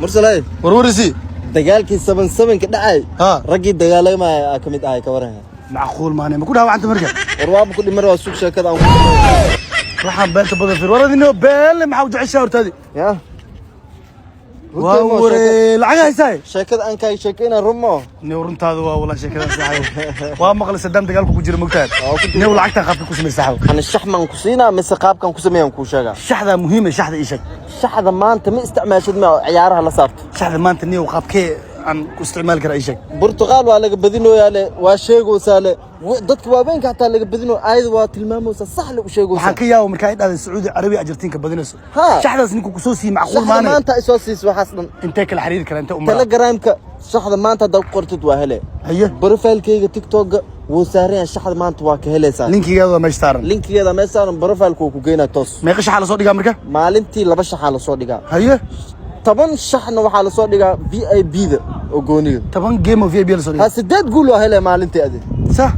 مرسل هاي ورورسي دجالك 77 كدعي ها رجي دجالي ما كميد هاي كورها معقول ماني ما كلها وعنت مركب رواب كل مرة سوق شركة waxaan beenta badan fiir waradino beel maxaa u jeceshaa hortaadi يا waa lacag haysaa شركة أنكاي شركة رمو ne runtaadu waa wala sheekada saxay waa maqal sadam dagaalku ku jira mugtaad ne lacagta qaabka ku sameeyay أنا الشحمة كوسينا مسقاب كان كوسميان كوشجع shaxda muhiim shaxda ishag شحذا ما أنت ما استعملت ما عيارها لصارت shaxda maanta ne qaabkee aan ku isticmaal kara ishag برتقال ولا بدينو ياله وشيء وساله ضدك وابين حتى اللي بدينو عايز وتلمامه صح له وشيء waxaan ka yaabo markaa idhaahdo Sacuudi Arabiya ajartiinka badinayso shaxdaas ninku ku soo sii macquul maana ما أنت أساسيس وحسن intee kala xiriir kara inta umar تلجرامك شحذا ما أنت دق قرطت وهله haye بروفايل كيجا تيك توك وسارين شحذا ما أنت واكهله سار linkigeeda ma istaaran لينك كذا مثلا بروفايل كوكو جينا توس meeqa shaxa la soo dhigaa markaa maalintii laba shax la soo dhigaa haye 10 shaxna waxa la soo dhigaa VIP da oo gooniga 10 game of VB la soo dhigaa ha 8 guul oo helay maalintii adi صح